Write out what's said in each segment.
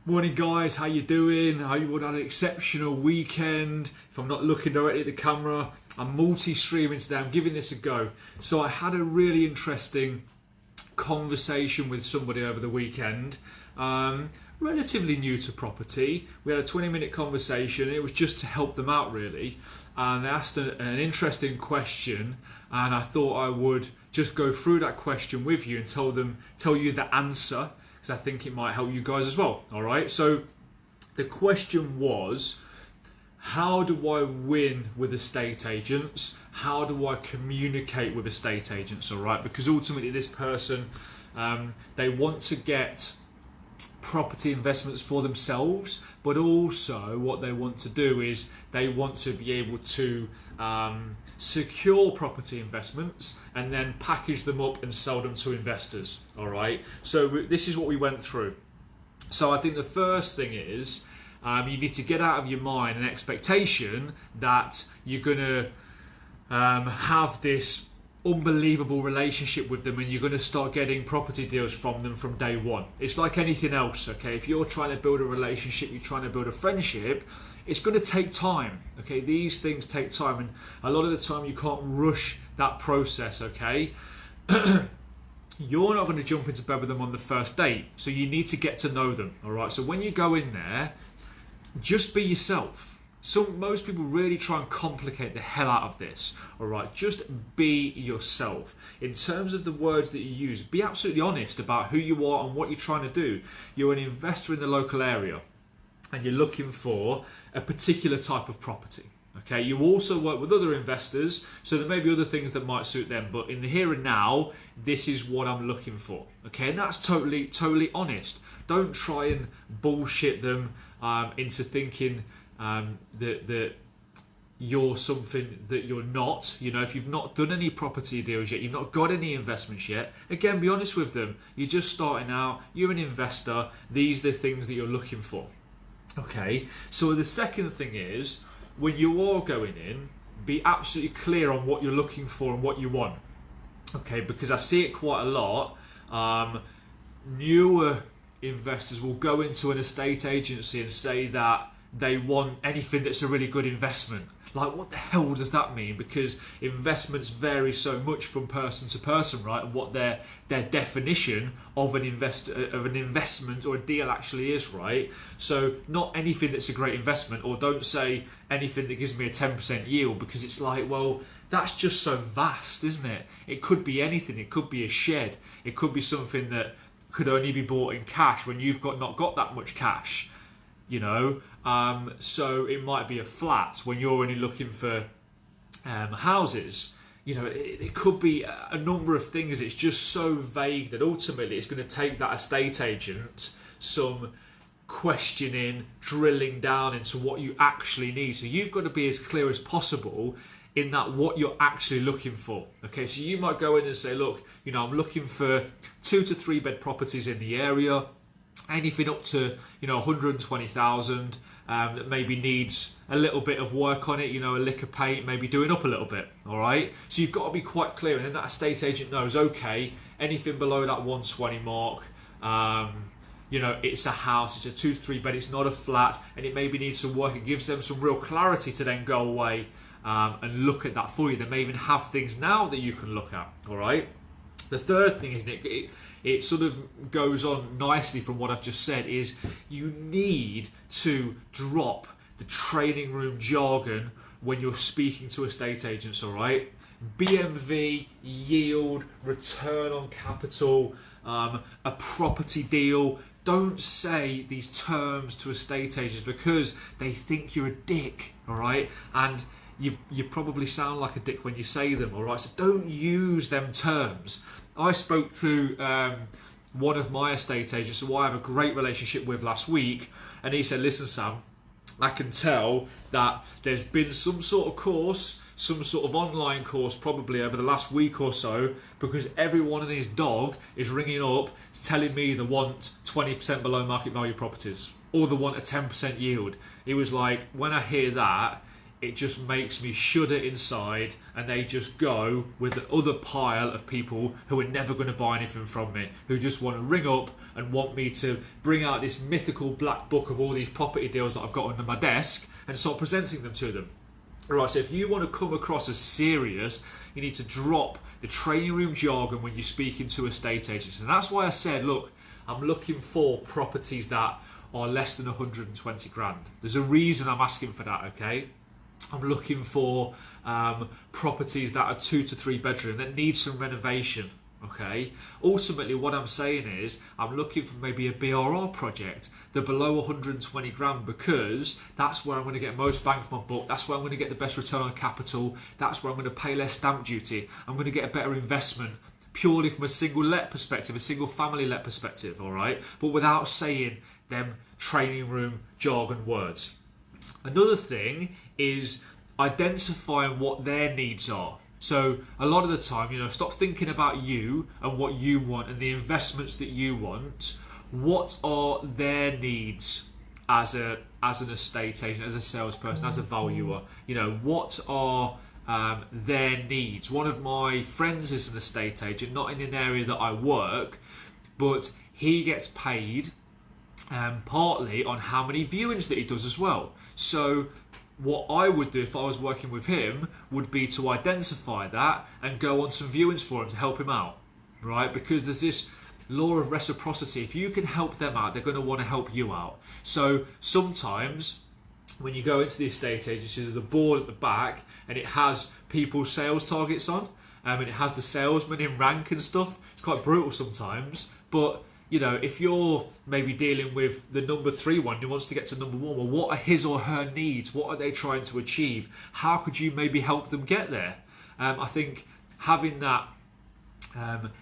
Morning guys, how you doing? I hope you all had an exceptional weekend. If I'm not looking directly at the camera, I'm multi-streaming today, I'm giving this a go. So I had a really interesting conversation with somebody over the weekend, relatively new to property. We had a 20-minute conversation. It was just to help them out really, and they asked an interesting question, and I thought I would just go through that question with you and tell you the answer, because I think it might help you guys as well. All right, so the question was, how do I win with estate agents? How do I communicate with estate agents? All right, because ultimately this person, they want to get property investments for themselves, but also what they want to do is they want to be able to secure property investments and then package them up and sell them to investors. All right, so this is what we went through. So I think the first thing is, you need to get out of your mind an expectation that you're going to have this unbelievable relationship with them and you're going to start getting property deals from them from day one. It's like anything else, okay? If you're trying to build a relationship, you're trying to build a friendship, it's going to take time, okay? These things take time, and a lot of the time you can't rush that process, okay? You're not going to jump into bed with them on the first date, so you need to get to know them, all right? So when you go in there, just be yourself. Most people really try and complicate the hell out of this, all right? Just be yourself. In terms of the words that you use, be absolutely honest about who you are and what you're trying to do. You're an investor in the local area and you're looking for a particular type of property. Okay, you also work with other investors, so there may be other things that might suit them, but in the here and now, this is what I'm looking for. Okay, and that's totally honest. Don't try and bullshit them into thinking that you're something that you're not. You know, if you've not done any property deals yet, you've not got any investments yet, again, be honest with them. You're just starting out, you're an investor, these are the things that you're looking for. Okay, so the second thing is, when you are going in, be absolutely clear on what you're looking for and what you want. Okay, because I see it quite a lot. Newer investors will go into an estate agency and say that they want anything that's a really good investment. Like, what the hell does that mean? Because investments vary so much from person to person, right? And what their definition of an investment or a deal actually is, right? So not anything that's a great investment, or don't say anything that gives me a 10% yield, because it's like, well, that's just so vast, isn't it? It could be anything. It could be a shed. It could be something that could only be bought in cash when you've not got that much cash. You know, so it might be a flat when you're only looking for houses. You know, it could be a number of things. It's just so vague that ultimately it's going to take that estate agent some questioning, drilling down into what you actually need. So you've got to be as clear as possible in that what you're actually looking for. Okay, so you might go in and say, look, you know, I'm looking for 2 to 3 bed properties in the area. Anything up to, you know, 120,000 that maybe needs a little bit of work on it, you know, a lick of paint, maybe doing up a little bit, all right? So you've got to be quite clear, and then that estate agent knows, okay, anything below that 120 mark, you know, it's a house, it's a 2 to 3 bed, it's not a flat, and it maybe needs some work. It gives them some real clarity to then go away and look at that for you. They may even have things now that you can look at, all right? The third thing is, it sort of goes on nicely from what I've just said, is you need to drop the training room jargon when you're speaking to estate agents, all right? BMV, yield, return on capital, a property deal. Don't say these terms to estate agents because they think you're a dick, all right? And you probably sound like a dick when you say them, all right? So don't use them terms. I spoke to one of my estate agents who I have a great relationship with last week, and he said, listen, Sam, I can tell that there's been some sort of course, some sort of online course probably over the last week or so, because everyone and his dog is ringing up telling me they want 20% below market value properties, or they want a 10% yield. He was like, when I hear that, it just makes me shudder inside, and they just go with the other pile of people who are never going to buy anything from me, who just want to ring up and want me to bring out this mythical black book of all these property deals that I've got under my desk and start presenting them to them. Right, so if you want to come across as serious, you need to drop the training room jargon when you're speaking to estate agents. And that's why I said, look, I'm looking for properties that are less than 120 grand. There's a reason I'm asking for that, okay? I'm looking for properties that are 2 to 3 bedroom that need some renovation. Okay. Ultimately, what I'm saying is I'm looking for maybe a BRR project that below 120 grand, because that's where I'm going to get most bang for my buck. That's where I'm going to get the best return on capital. That's where I'm going to pay less stamp duty. I'm going to get a better investment purely from a single let perspective, a single family let perspective. All right, but without saying them training room jargon words. Another thing is identifying what their needs are. So a lot of the time, stop thinking about you and what you want and the investments that you want. What are their needs as an estate agent, as a salesperson, as a valuer? What are their needs? One of my friends is an estate agent, not in an area that I work, but he gets paid partly on how many viewings that he does as well. So what I would do if I was working with him would be to identify that and go on some viewings for him to help him out, right? Because there's this law of reciprocity. If you can help them out, they're going to want to help you out. So sometimes when you go into the estate agencies, there's a board at the back and it has people's sales targets on, and it has the salesman in rank and stuff. It's quite brutal sometimes, but if you're maybe dealing with the number 3 one who wants to get to number 1, well, what are his or her needs? What are they trying to achieve? How could you maybe help them get there? I think having that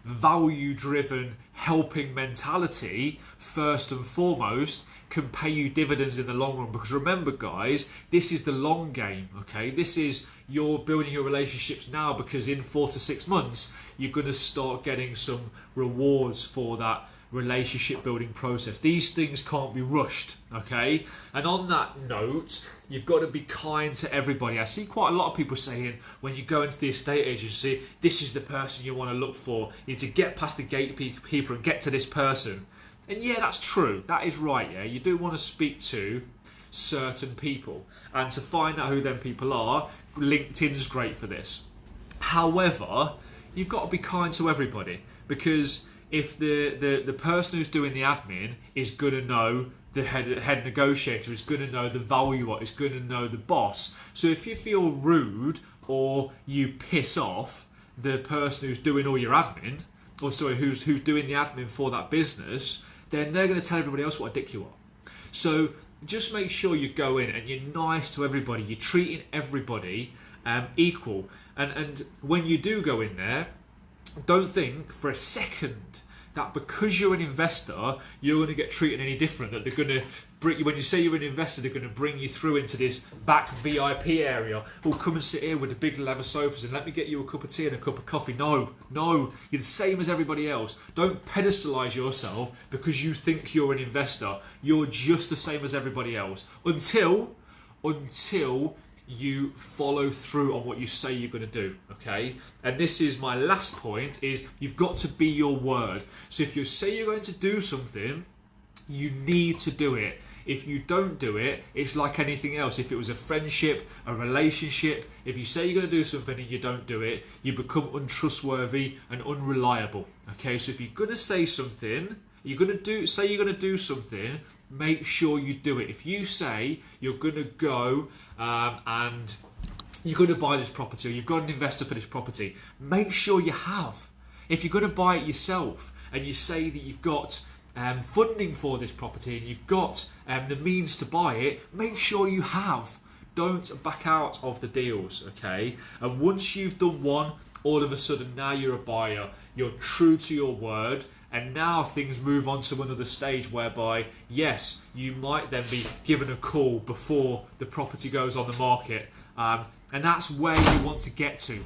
value-driven helping mentality first and foremost can pay you dividends in the long run, because remember guys, this is the long game, okay? This is you're building your relationships now, because in 4 to 6 months you're going to start getting some rewards for that relationship building process. These things can't be rushed, okay? And on that note, you've got to be kind to everybody. I see quite a lot of people saying when you go into the estate agency, this is the person you want to look for. You need to get past the gatekeeper and get to this person. And yeah, that's true. That is right, yeah. You do want to speak to certain people. And to find out who them people are, LinkedIn's great for this. However, you've got to be kind to everybody, because if the person who's doing the admin is going to know the head negotiator, is going to know the valuer, is going to know the boss. So if you feel rude or you piss off the person who's doing all your admin, or sorry, who's doing the admin for that business, then they're going to tell everybody else what a dick you are. So just make sure you go in and you're nice to everybody. You're treating everybody equal. And when you do go in there, don't think for a second that because you're an investor, you're going to get treated any different, that they're going to bring you, when you say you're an investor, they're going to bring you through into this back VIP area. Oh, come and sit here with the big leather sofas and let me get you a cup of tea and a cup of coffee. No, you're the same as everybody else. Don't pedestalize yourself because you think you're an investor. You're just the same as everybody else until you follow through on what you say you're going to do, okay? And this is my last point, is you've got to be your word. So if you say you're going to do something, you need to do it. If you don't do it, it's like anything else. If it was a friendship, a relationship, if you say you're going to do something and you don't do it, you become untrustworthy and unreliable, okay? So if you're going to say something, you're going to do something, make sure you do it. If you say you're going to go and you're going to buy this property, or you've got an investor for this property, make sure you have. If you're going to buy it yourself and you say that you've got funding for this property and you've got the means to buy it, make sure you have. Don't back out of the deals, okay? And once you've done one, all of a sudden now you're a buyer. You're true to your word. And now things move on to another stage whereby, yes, you might then be given a call before the property goes on the market. And that's where you want to get to,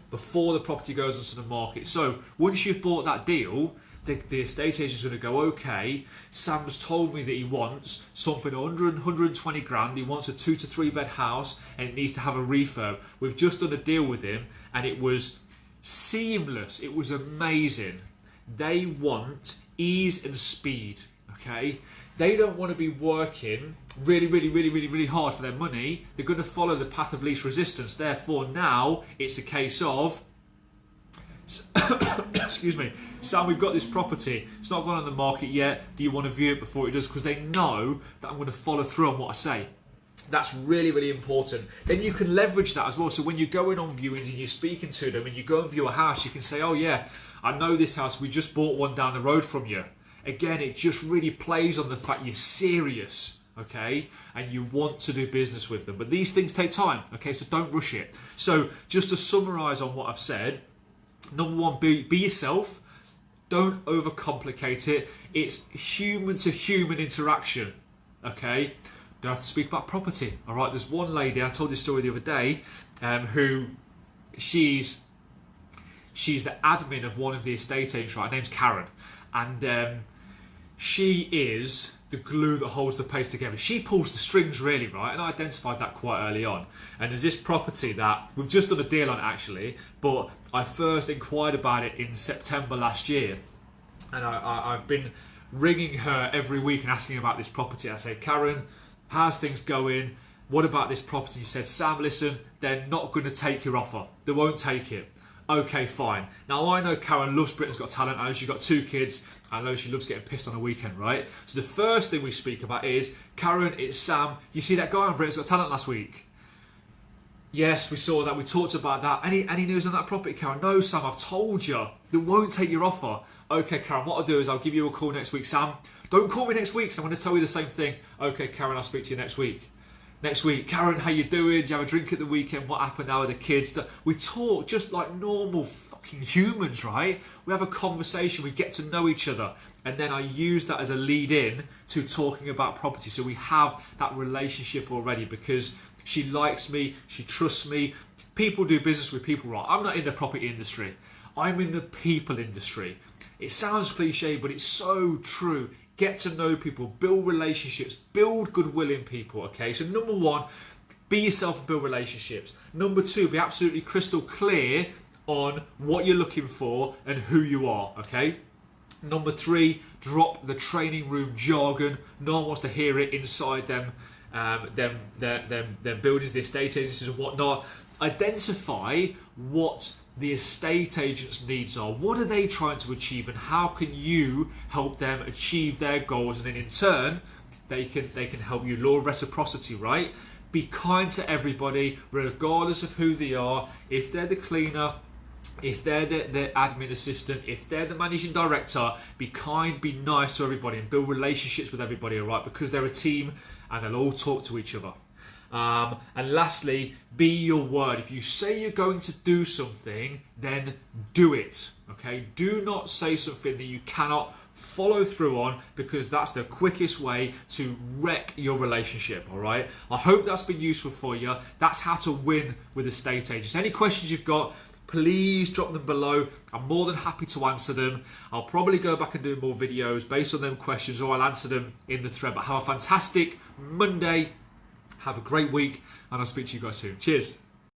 before the property goes onto the market. So once you've bought that deal, the estate agent's going to go, okay, Sam's told me that he wants something 100, 120 grand. He wants a 2 to 3 bed house and it needs to have a refurb. We've just done a deal with him and it was seamless. It was amazing. They want ease and speed, okay? They don't want to be working really hard for their money. They're going to follow the path of least resistance. Therefore, now it's a case of, excuse me, Sam, we've got this property. It's not gone on the market yet. Do you want to view it before it does? Because they know that I'm going to follow through on what I say. That's really important. Then you can leverage that as well. So when you're going on viewings and you're speaking to them and you go and view a house, you can say, oh yeah, I know this house. We just bought one down the road from you. Again, it just really plays on the fact you're serious, okay? And you want to do business with them. But these things take time, okay? So don't rush it. So just to summarise on what I've said, number one, be yourself. Don't overcomplicate it. It's human to human interaction, okay? Don't have to speak about property, all right? There's one lady, I told this story the other day, who she's the admin of one of the estate agents, right? Her name's Karen. And she is the glue that holds the place together. She pulls the strings really, right? And I identified that quite early on. And there's this property that we've just done a deal on actually, but I first inquired about it in September last year. And I've been ringing her every week and asking about this property. I say, Karen, how's things going? What about this property? She said, Sam, listen, they're not going to take your offer. They won't take it. Okay, fine. Now, I know Karen loves Britain's Got Talent. I know she's got 2 kids. I know she loves getting pissed on a weekend, right? So the first thing we speak about is, Karen, it's Sam. Do you see that guy on Britain's Got Talent last week? Yes, we saw that. We talked about that. Any news on that property, Karen? No, Sam, I've told you. They won't take your offer. Okay, Karen, what I'll do is I'll give you a call next week. Sam, don't call me next week because I'm going to tell you the same thing. Okay, Karen, I'll speak to you next week. Next week, Karen, how you doing? Did you have a drink at the weekend? What happened now with the kids? We talk just like normal fucking humans, right? We have a conversation, we get to know each other. And then I use that as a lead in to talking about property. So we have that relationship already because she likes me, she trusts me. People do business with people, right? I'm not in the property industry. I'm in the people industry. It sounds cliche, but it's so true. Get to know people, build relationships, build goodwill in people, okay? So number one, be yourself and build relationships. Number two, be absolutely crystal clear on what you're looking for and who you are, okay? Number three, drop the training room jargon. No one wants to hear it inside them buildings, the estate agencies and whatnot. Identify what the estate agent's needs are. What are they trying to achieve and how can you help them achieve their goals? And then in turn, they can help you. Law of reciprocity, right? Be kind to everybody, regardless of who they are. If they're the cleaner, if they're the admin assistant, if they're the managing director, be kind, be nice to everybody and build relationships with everybody, all right? Because they're a team and they'll all talk to each other. And lastly, be your word. If you say you're going to do something, then do it, okay? Do not say something that you cannot follow through on because that's the quickest way to wreck your relationship, all right? I hope that's been useful for you. That's how to win with estate agents. Any questions you've got, please drop them below. I'm more than happy to answer them. I'll probably go back and do more videos based on them questions or I'll answer them in the thread. But have a fantastic Monday. Have a great week and I'll speak to you guys soon. Cheers.